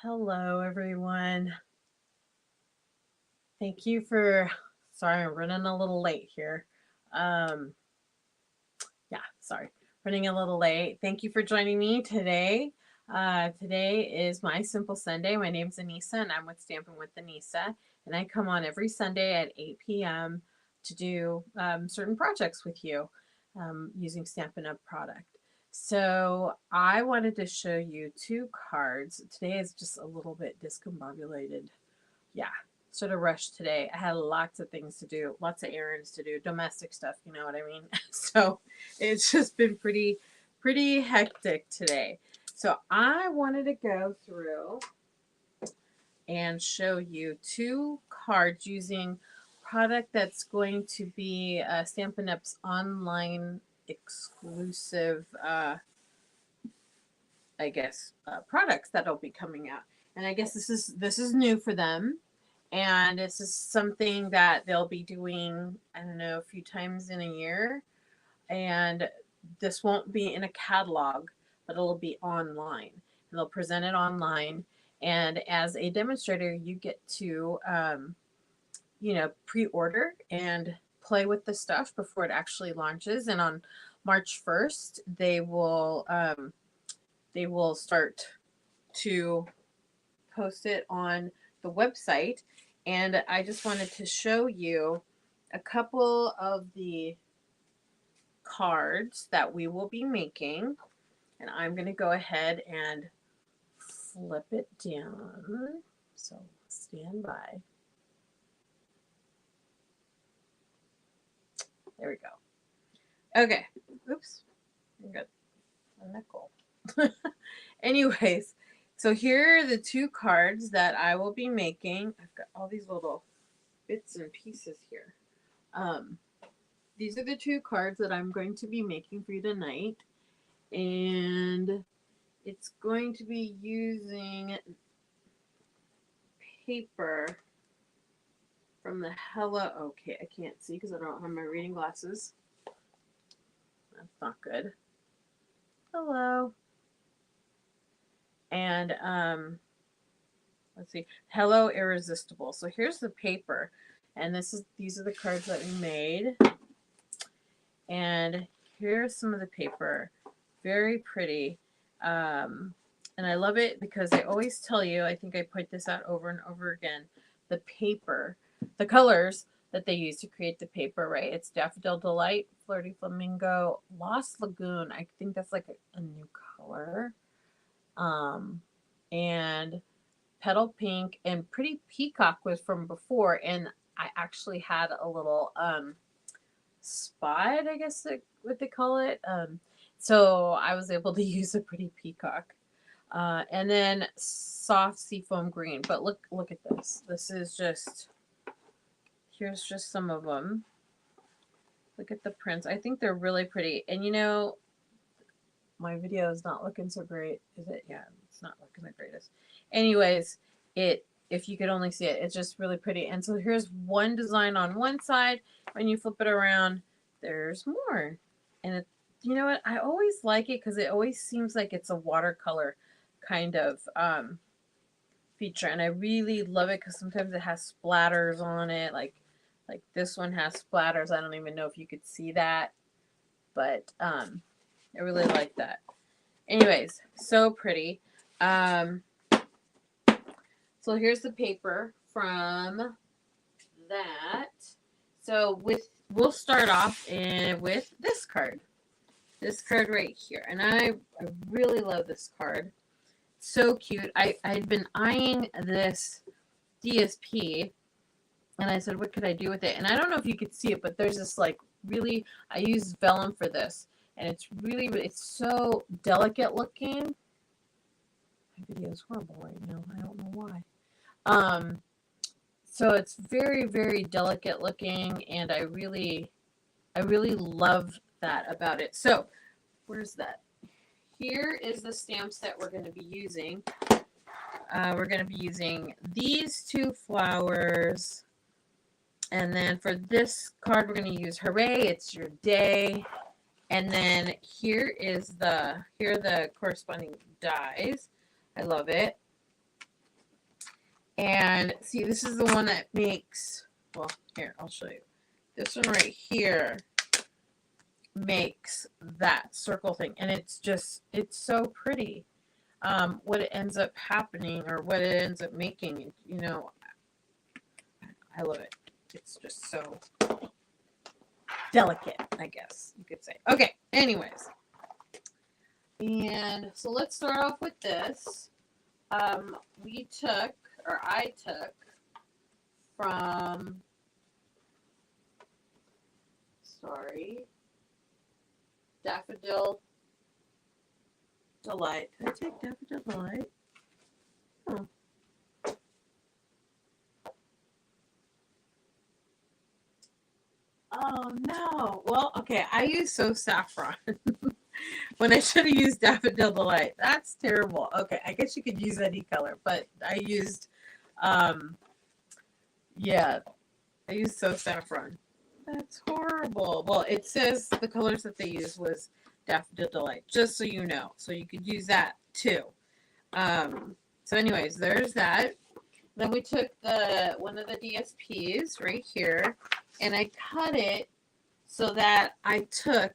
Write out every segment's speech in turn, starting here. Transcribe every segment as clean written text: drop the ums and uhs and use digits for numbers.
Hello, everyone. Thank you for. Sorry, I'm running a little late here. Um, yeah, sorry, running a little late. Thank you for joining me today. Today is my Simple Sunday. My name's Anissa, and I'm with Stampin' with Anissa. And I come on every Sunday at 8 p.m. to do certain projects with you using Stampin' Up product. So I wanted to show you two cards. Today is just a little bit discombobulated. Yeah, sort of rushed today. I had lots of things to do, lots of errands to do, domestic stuff, you know what I mean? So it's just been pretty hectic today. So I wanted to go through and show you two cards using product that's going to be Stampin' Up's online exclusive products that'll be coming out. And I guess this is new for them, and this is something that they'll be doing, I don't know, a few times in a year. And this won't be in a catalog, but it'll be online. And they'll present it online. And as a demonstrator, you get to, pre-order and play with the stuff before it actually launches. And on March 1st, they will start to post it on the website. And I just wanted to show you a couple of the cards that we will be making. And I'm going to go ahead and flip it down. So stand by. There we go. Okay. Oops. I got a nickel. Anyways, so here are the two cards that I will be making. I've got all these little bits and pieces here. These are the two cards that I'm going to be making for you tonight. And it's going to be using paper from the Hello. Okay, I can't see because I don't have my reading glasses. That's not good. Hello. And let's see, Hello Irresistible. So here's the paper, and these are the cards that we made. And here's some of the paper, very pretty. And I love it because they always tell you, I think I point this out over and over again, the paper, the colors that they use to create the paper, right? It's Daffodil Delight, Flirty Flamingo, Lost Lagoon. I think that's like a new color. And Petal Pink, and Pretty Peacock was from before, and I actually had a little spot, I guess what they call it. So I was able to use a Pretty Peacock. And then Soft Seafoam Green. But look at this. This is here's just some of them. Look at the prints. I think they're really pretty. And my video is not looking so great, is it? Yeah, it's not looking the greatest. Anyways, if you could only see it, it's just really pretty. And so here's one design on one side. When you flip it around, there's more. And you know what? I always like it because it always seems like it's a watercolor kind of feature. And I really love it because sometimes it has splatters on it. Like this one has splatters. I don't even know if you could see that. But I really like that. Anyways, so pretty. So here's the paper from that. So we'll start off with this card. This card right here. And I really love this card. So cute. I'd been eyeing this DSP, and I said, what could I do with it? And I don't know if you could see it, but there's this I use vellum for this. And it's so delicate looking. My video is horrible right now. I don't know why. So it's very, very delicate looking, and I really love that about it. So where's that? Here is the stamps that we're going to be using. We're going to be using these two flowers. And then for this card, we're going to use Hooray, It's Your Day. And then here are the corresponding dies. I love it. And see, this is the one that makes, well, here, I'll show you. This one right here makes that circle thing. And it's just, it's so pretty. What it ends up happening or what it ends up making, you know, I love it. It's just so delicate, I guess you could say. Okay, anyways. And so let's start off with this. We took, or I took from, sorry, Daffodil Delight. Did I take Daffodil Delight? Oh. Oh no. Well, okay, I used So Saffron when I should have used Daffodil Delight. That's terrible. Okay, I guess you could use any color, but I used yeah, I used So Saffron. That's horrible. Well, it says the colors that they used was Daffodil Delight, just so you know. So you could use that too. So anyways, there's that. Then we took one of the DSPs right here, and I cut it so that I took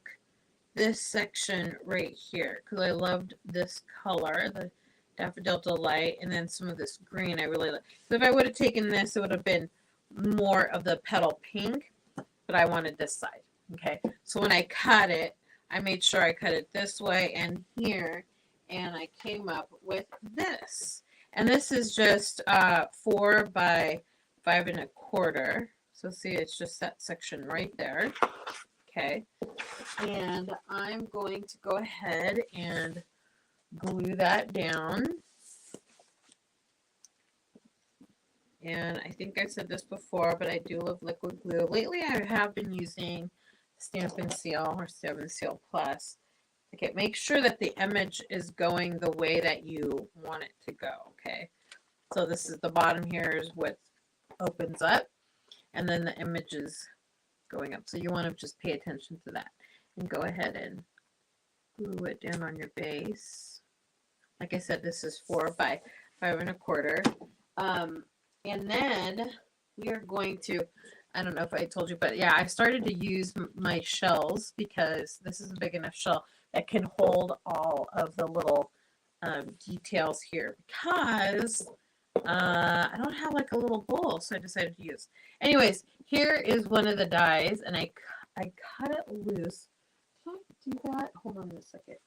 this section right here because I loved this color, the Daffodil Delight, and then some of this green I really like. So if I would have taken this, it would have been more of the petal pink, but I wanted this side. Okay, so when I cut it, I made sure I cut it this way and here, and I came up with this. And this is just 4 by 5 1/4. So see, it's just that section right there. Okay. And I'm going to go ahead and glue that down. And I think I said this before, but I do love liquid glue. Lately, I have been using Stampin' Seal or Stampin' Seal Plus. Okay, make sure that the image is going the way that you want it to go, okay? So this is the bottom here is what opens up, and then the image is going up. So you want to just pay attention to that and go ahead and glue it down on your base. Like I said, this is 4 by 5 1/4. And then we are going to, I don't know if I told you, but yeah, I started to use my shells because this is a big enough shell that can hold all of the little details here because I don't have like a little bowl, so I decided to use. Anyways, here is one of the dies, and I cut it loose. Did I do that? Hold on a second.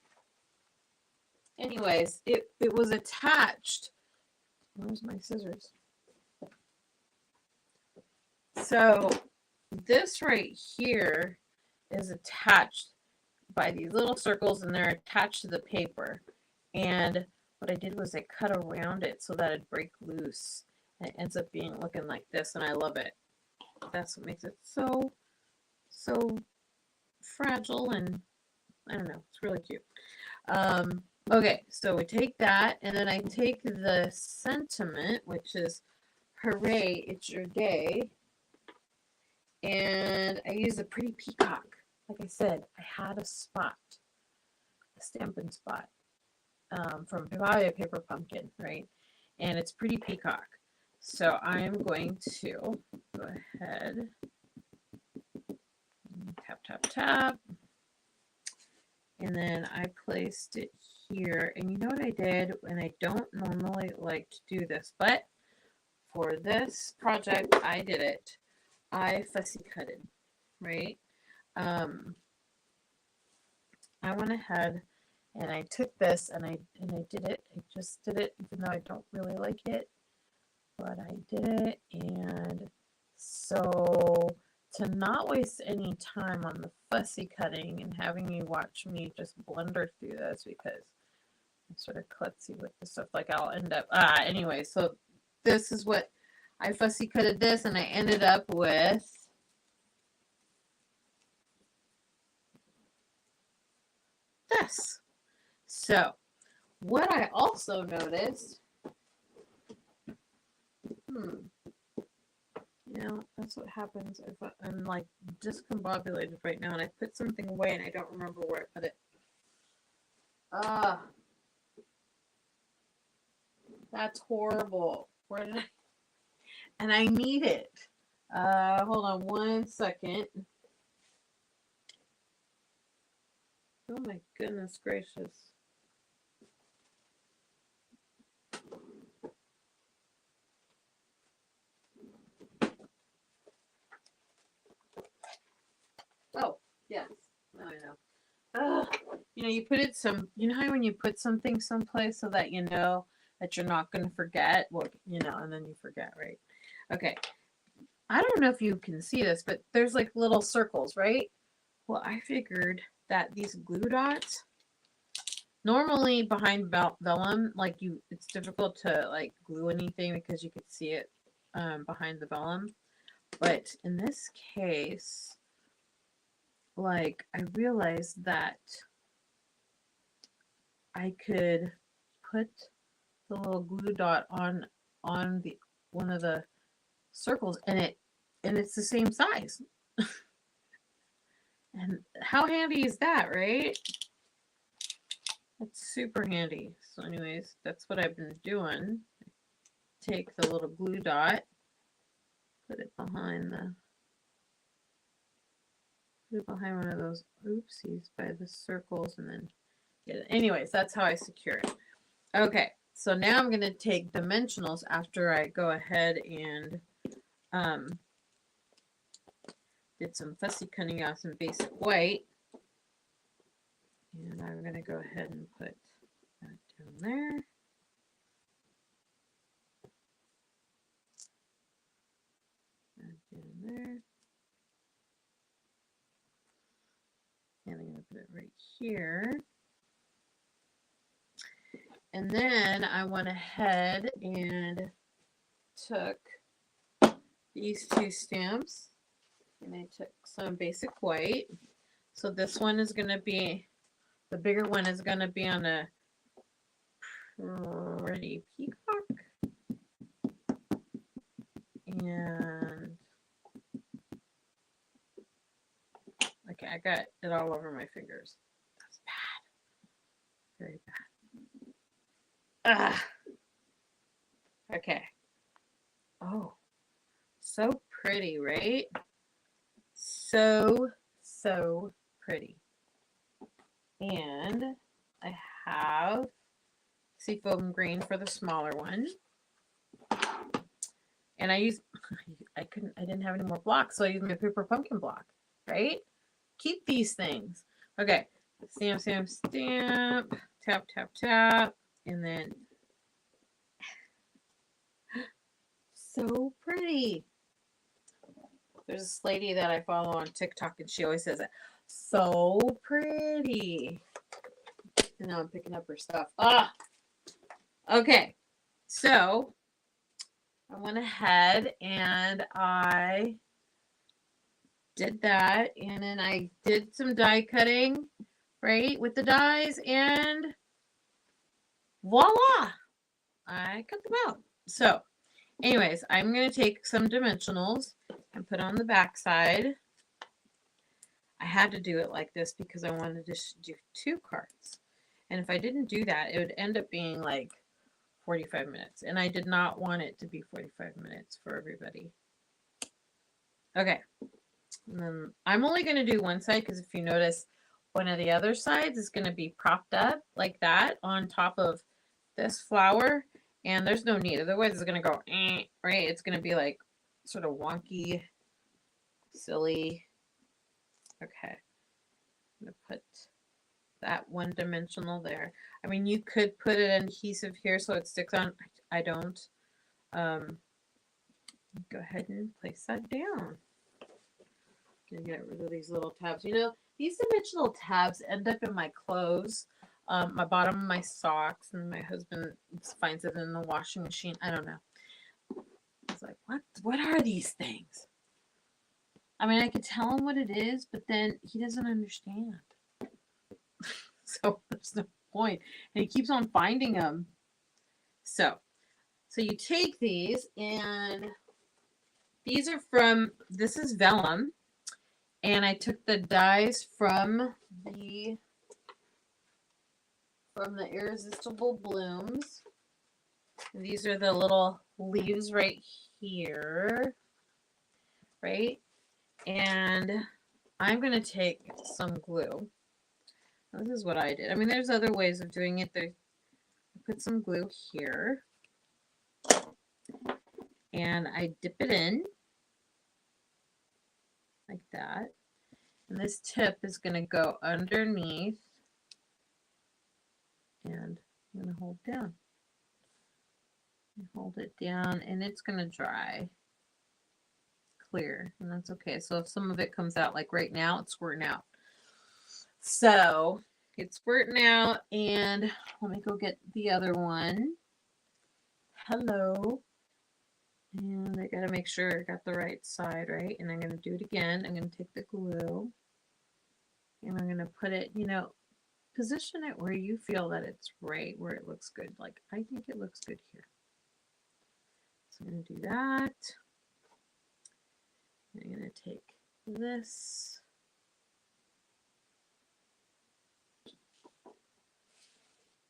Anyways, it was attached. Where's my scissors? So this right here is attached by these little circles, and they're attached to the paper. And what I did was I cut around it so that it'd break loose. And it ends up looking like this, and I love it. That's what makes it so fragile, and I don't know, it's really cute. Okay, so we take that, and then I take the sentiment, which is hooray, it's your day. And I use a pretty peacock. Like I said, I had a spot, a Stampin' spot from probably a paper pumpkin, right? And it's pretty peacock. So I'm going to go ahead, tap, tap, tap. And then I placed it here. And you know what I did? And I don't normally like to do this, but for this project, I did it. I fussy cutted, right? I went ahead and I took this and I did it. I just did it, even though I don't really like it, but I did it. And so to not waste any time on the fussy cutting and having you watch me just blunder through this because I'm sort of klutzy with the stuff, like I'll end up anyway. So this is what I fussy cutted this, and I ended up with this. So what I also noticed, you know, that's what happens if I'm like discombobulated right now and I put something away and I don't remember where I put it. That's horrible. Where did I? and I need it. Hold on one second. Oh my goodness gracious. Oh, yes. Now I know. You know, you put it you know how when you put something someplace so that you know that you're not going to forget? Well, you know, and then you forget, right? Okay. I don't know if you can see this, but there's like little circles, right? Well, I figured that these glue dots, normally behind vellum, like it's difficult to like glue anything because you could see it behind the vellum. But in this case, like I realized that I could put the little glue dot on the one of the circles, and it's the same size. And how handy is that, right? That's super handy. So anyways, that's what I've been doing. Take the little glue dot, put it behind one of those oopsies by the circles, and then get it. Anyways, that's how I secure it. Okay, so now I'm going to take dimensionals after I go ahead and did some fussy cutting out some basic white. And I'm going to go ahead and put that down there. That down there. And I'm going to put it right here. And then I went ahead and took these two stamps and I took some basic white. So this one is going to be, the bigger one is going to be on a pretty peacock. And okay, I got it all over my fingers. That's bad. Very bad. Okay. Oh, so pretty, right? So pretty. And I have seafoam green for the smaller one. And I didn't have any more blocks, so I used my paper pumpkin block, right? Keep these things. Okay. Stamp, stamp, stamp. Tap, tap, tap. And then so pretty. There's this lady that I follow on TikTok and she always says it. So pretty. And now I'm picking up her stuff. Okay. So I went ahead and I did that. And then I did some die cutting, right, with the dies. And voila. I cut them out. So anyways, I'm going to take some dimensionals and put on the back side. I had to do it like this because I wanted to do 2 cards. And if I didn't do that, it would end up being like 45 minutes. And I did not want it to be 45 minutes for everybody. Okay. And then I'm only going to do one side because if you notice, one of the other sides is going to be propped up like that on top of this flower. And there's no need. Otherwise, it's going to go, right? It's going to be like sort of wonky, silly. Okay. I'm going to put that one dimensional there. I mean, you could put an adhesive here so it sticks on. I don't. Go ahead and place that down. I'm going to get rid of these little tabs. You know, these dimensional tabs end up in my clothes. My bottom of my socks, and my husband finds it in the washing machine. I don't know. It's like, what are these things? I mean, I could tell him what it is, but then he doesn't understand. So there's no point. And he keeps on finding them. So you take these, and these are this is vellum. And I took the dies from the Irresistible Blooms. And these are the little leaves right here, right? And I'm going to take some glue. This is what I did. I mean, there's other ways of doing it. I put some glue here, and I dip it in like that. And this tip is going to go underneath, and I'm going to hold down. Hold it down, and it's going to dry clear, and that's okay. So if some of it comes out, like right now, it's squirting out. So it's squirting out, and let me go get the other one. Hello. And I got to make sure I got the right side, right? And I'm going to do it again. I'm going to take the glue, and I'm going to put it, position it where you feel that it's right, where it looks good. Like, I think it looks good here. So I'm going to do that. I'm going to take this.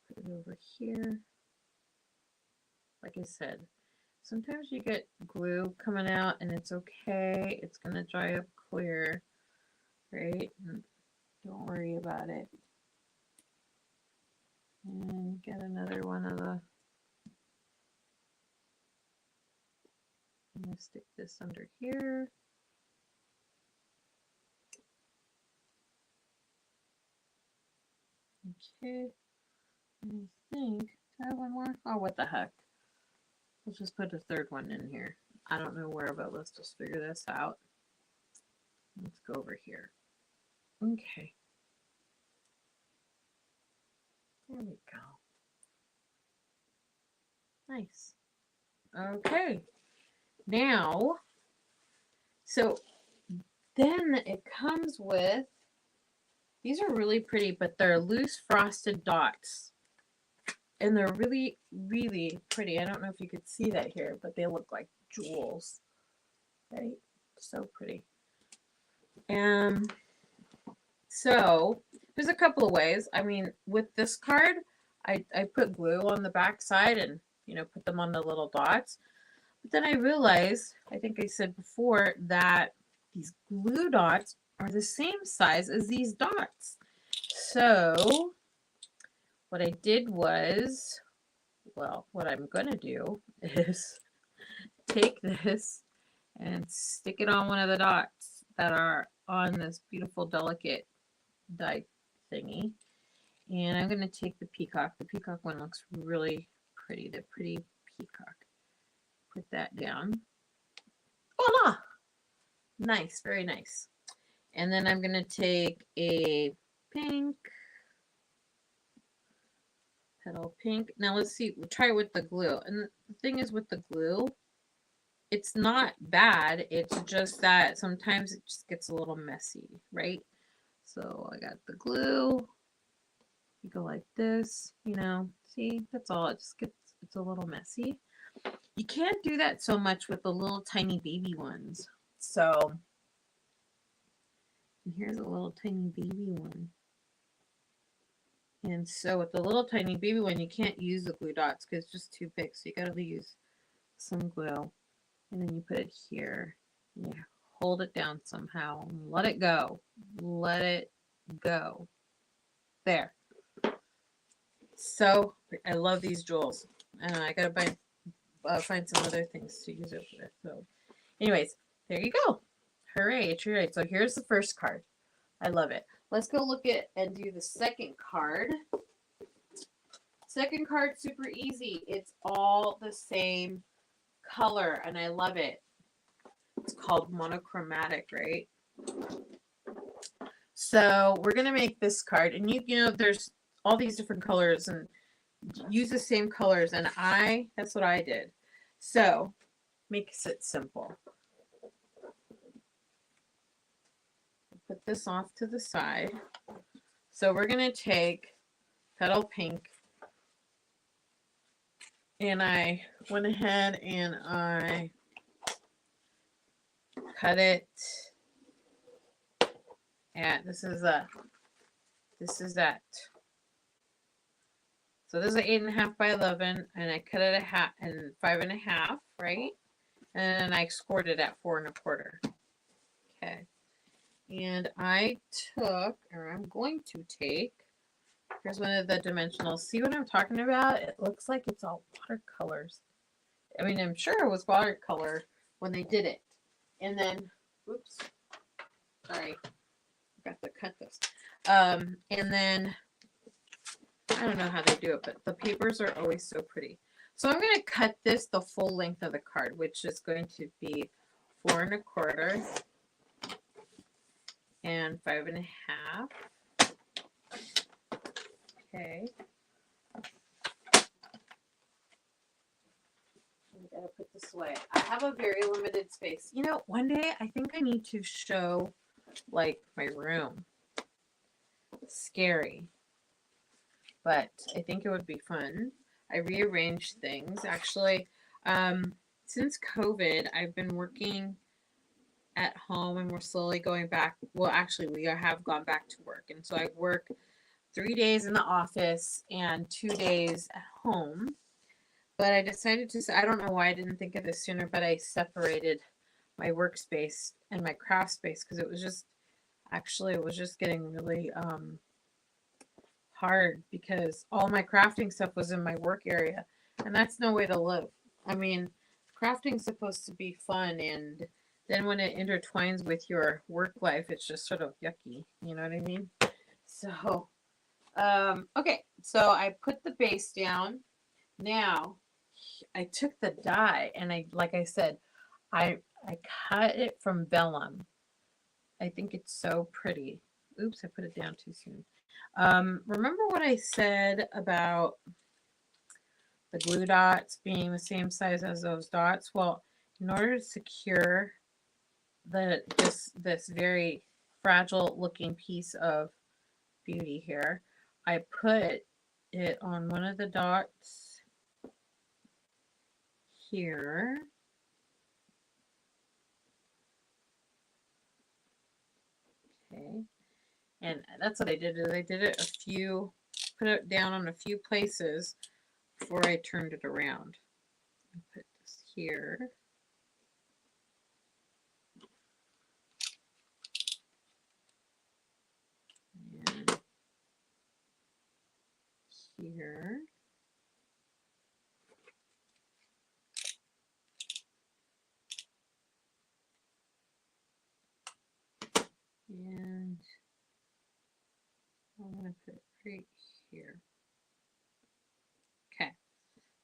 Put it over here. Like I said, sometimes you get glue coming out and it's okay. It's going to dry up clear, right? Don't worry about it. And get another one of the... I'm going to stick this under here. Okay. I think I have one more. Oh, what the heck. Let's just put a third one in here. I don't know where, but let's just figure this out. Let's go over here. Okay. There we go. Nice. Okay. Now, so then it comes with, these are really pretty, but they're loose frosted dots. And they're really, really pretty. I don't know if you could see that here, but they look like jewels. Right? So pretty. And so there's a couple of ways. I mean, with this card, I put glue on the back side and, put them on the little dots. But then I realized, I think I said before, that these glue dots are the same size as these dots. So what I did was, well, what I'm going to do is take this and stick it on one of the dots that are on this beautiful, delicate die thingy. And I'm going to take the peacock. The peacock one looks really pretty. The pretty peacock. Put that down. Voila! Nice. Very nice. And then I'm going to take a pink. Petal pink. Now let's see. We'll try it with the glue. And the thing is with the glue, it's not bad. It's just that sometimes it just gets a little messy, right? So I got the glue. You go like this, see, that's all. It just gets, it's a little messy. You can't do that so much with the little tiny baby ones. So, and here's a little tiny baby one. And so with the little tiny baby one, you can't use the glue dots because it's just too big. So you got to use some glue. And then you put it here. Yeah, hold it down somehow. Let it go. Let it go. There. So I love these jewels. I gotta find some other things to use it with. So, anyways, there you go. Hooray! It's right. So here's the first card. I love it. Let's go look at and do the second card. Second card, super easy. It's all the same color, and I love it. It's called monochromatic, right? So we're gonna make this card, and there's all these different colors, and use the same colors, and that's what I did. So makes it simple. Put this off to the side. So we're gonna take petal pink, and I went ahead and I cut it at, this is that. So this is an 8.5 by 11, and I cut it and 5.5, right? and I scored it at 4 1/4. Okay. And I took, or I'm going to take, here's one of the dimensionals. See what I'm talking about? It looks like it's all watercolors. I mean, I'm sure it was watercolor when they did it. And then, oops, sorry, I got to cut this. And then, I don't know how they do it, but the papers are always so pretty. So I'm going to cut this the full length of the card, which is going to be 4 1/4 and 5 1/2. Okay. I gotta put this away. I have a very limited space. You know, one day I think I need to show like my room. Scary. But I think it would be fun. I rearranged things. Actually, since COVID, I've been working at home and we're slowly going back. Well, actually, we have gone back to work. And so I work 3 days in the office and 2 days at home. But I decided to, I don't know why I didn't think of this sooner, but I separated my workspace and my craft space because it was just, actually, it was just getting really hard because all my crafting stuff was in my work area. And that's no way to live. I mean, crafting's supposed to be fun, and then when it intertwines with your work life, it's just sort of yucky. You know what I mean? So, okay, so I put the base down. Now, I took the die and like I said, I cut it from vellum. I think it's so pretty. Oops, I put it down too soon. Remember what I said about the glue dots being the same size as those dots? Well, in order to secure this very fragile looking piece of beauty here, I put it on one of the dots here. Okay. And that's what I did. Is I did it put it down on a few places before I turned it around. I put this here. And here. And I'm going to put it right here. Okay.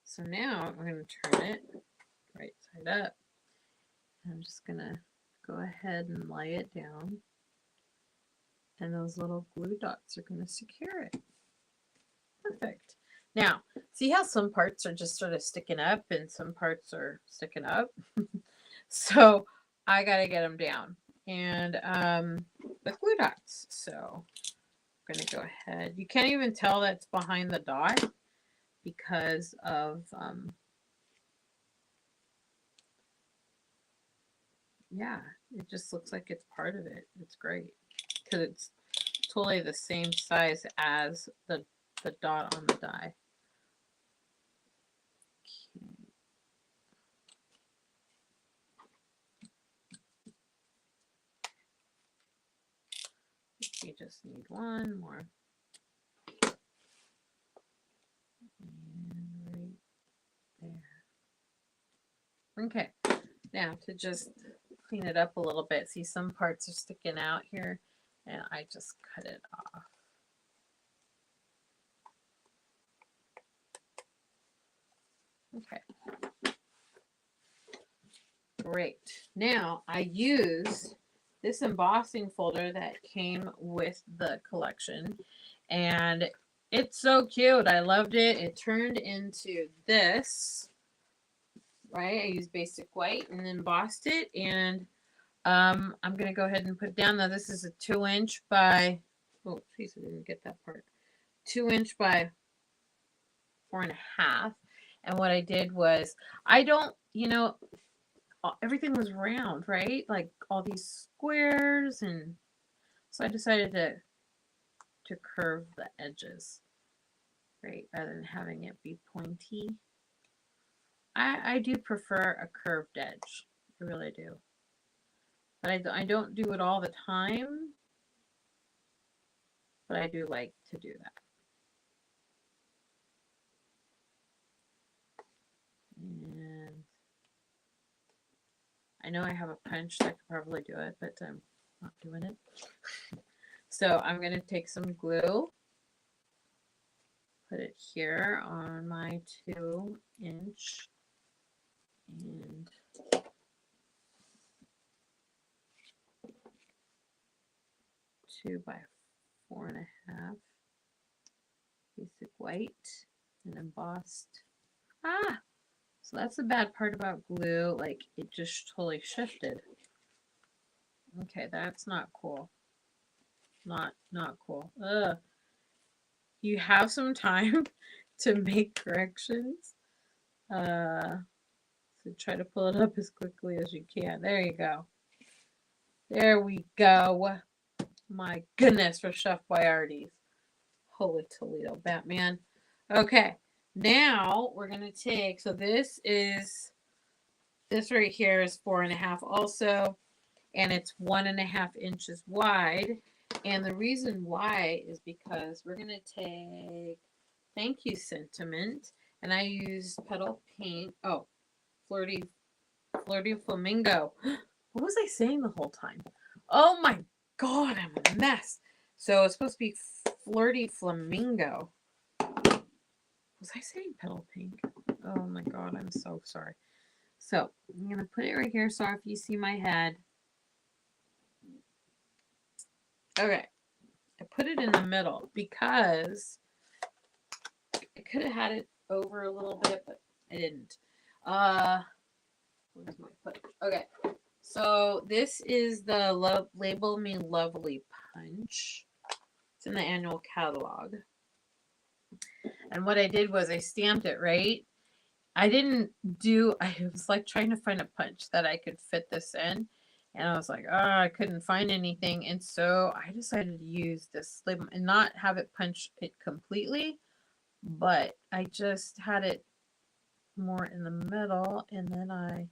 So now I'm going to turn it right side up. I'm just going to go ahead and lay it down. And those little glue dots are going to secure it. Perfect. Now, see how some parts are just sort of sticking up and some parts are sticking up? So I got to get them down. And with glue dots. So I'm going to go ahead. You can't even tell that's behind the dot because of, yeah, it just looks like it's part of it. It's great because it's totally the same size as the dot on the die. You just need one more. And right there. Okay. Now to just clean it up a little bit. See, some parts are sticking out here, and I just cut it off. Okay. Great. Now I use this embossing folder that came with the collection, and it's so cute. I loved it. It turned into this, right? I used basic white and embossed it, and I'm going to go ahead and put it down. Now this is a 2-inch by, oh, geez, I didn't get that part. 2-inch by 4 1/2. And what I did was, I don't, everything was round, right? Like all these squares, and so I decided to curve the edges, right, rather than having it be pointy. I do prefer a curved edge. I really do. But I don't do it all the time. But I do like to do that. And I know I have a punch that could probably do it, but I'm not doing it. So I'm going to take some glue, put it here on my 2-inch, and 2 by 4.5 basic white and embossed. Ah, so that's the bad part about glue. Like, it just totally shifted. Okay, that's not cool. Not cool. Ugh. You have some time to make corrections. So try to pull it up as quickly as you can. There you go. There we go. My goodness, for Chef Boyardee's. Holy Toledo, Batman. Okay, now we're going to take, so this right here is 4.5 also, and it's 1.5 inches wide. And the reason why is because we're going to take Thank You Sentiment, and I use Petal Paint. Oh, Flirty Flamingo. What was I saying the whole time? Oh my God, I'm a mess. So it's supposed to be Flirty Flamingo. Was I saying Petal Pink? Oh my God, I'm so sorry. So I'm going to put it right here. Sorry if you see my head. Okay. I put it in the middle because I could have had it over a little bit, but I didn't. Where's my foot? Okay. So this is the Label Me Lovely punch. It's in the annual catalog. And what I did was I stamped it, right? I was like trying to find a punch that I could fit this in. And I was like, oh, I couldn't find anything. And so I decided to use this label and not have it punch it completely, but I just had it more in the middle. And then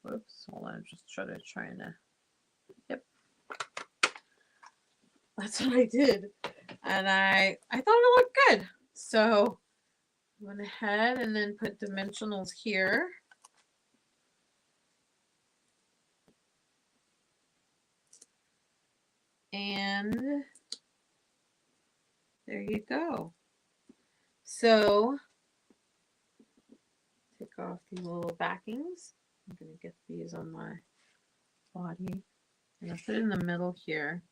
whoops, hold on, I'm just trying to, yep. That's what I did. And I thought it looked good. So I went ahead and then put dimensionals here. And there you go. So take off these little backings. I'm going to get these on my body. And I'll put it in the middle here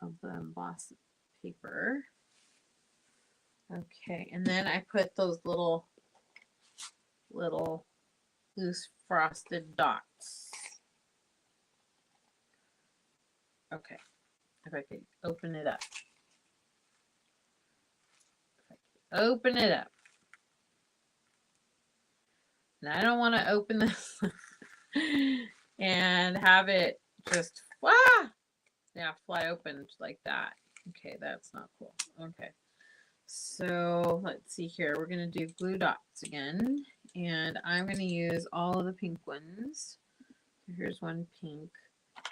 of the embossed paper. Okay, and then I put those little loose frosted dots. Okay, if I could open it up. Open it up. And I don't want to open this and have it just fly open like that. Okay, that's not cool. Okay. So let's see here. We're going to do glue dots again. And I'm going to use all of the pink ones. So here's one pink.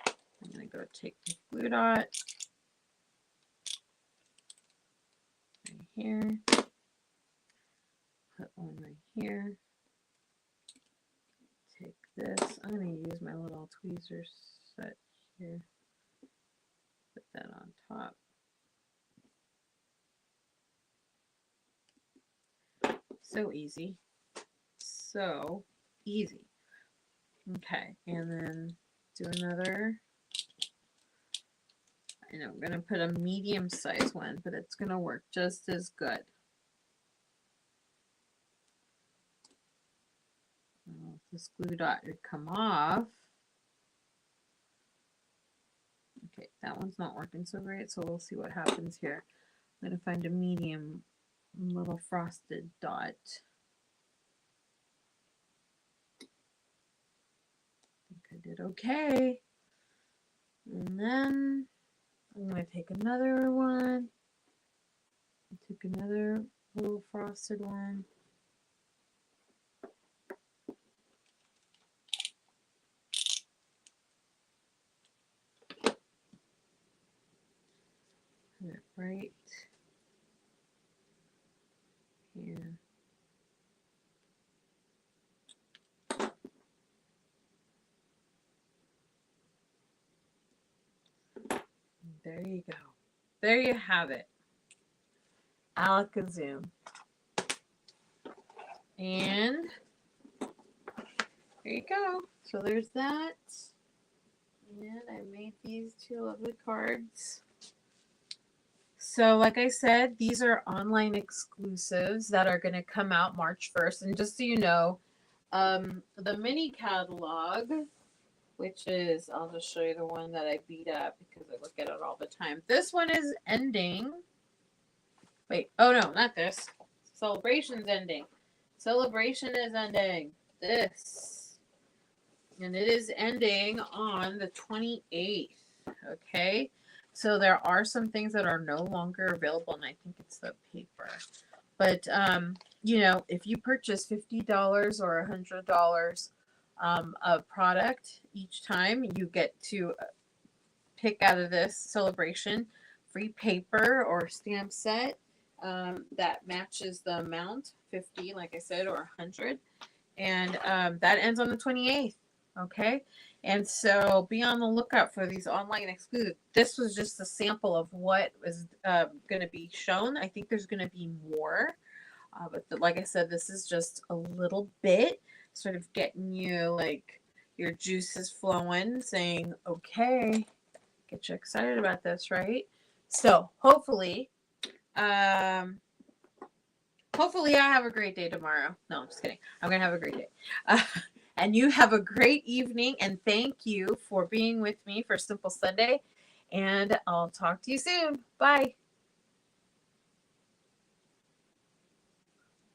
I'm going to go take the glue dot right here. Put one right here. Take this. I'm going to use my little tweezer set here. Put that on top. So easy. So easy. Okay, and then do another. I know I'm going to put a medium size one, but it's going to work just as good. Well, this glue dot would come off. Okay, that one's not working so great, so we'll see what happens here. I'm going to find a medium little frosted dot. I think I did okay. And then I'm going to take another one. I took another little frosted one. Right here. There you go. There you have it. Alakazam. And there you go. So there's that. And I made these two lovely cards. So like I said, these are online exclusives that are going to come out March 1st. And just so you know, the mini catalog, which is, I'll just show you the one that I beat up because I look at it all the time. This one is ending. Wait, oh no, not this. Celebration's ending. Celebration is ending. This. And it is ending on the 28th. Okay. So there are some things that are no longer available, and I think it's the paper. But, you know, if you purchase $50 or $100 of product each time, you get to pick out of this celebration free paper or stamp set that matches the amount, 50, like I said, or 100. And that ends on the 28th. Okay. And so be on the lookout for these online exclusive. This was just a sample of what is going to be shown. I think there's going to be more. Like I said, this is just a little bit, sort of getting you like your juices flowing, saying, okay, get you excited about this, right? So hopefully I have a great day tomorrow. No, I'm just kidding. I'm going to have a great day. And you have a great evening. And thank you for being with me for Simple Sunday. And I'll talk to you soon. Bye.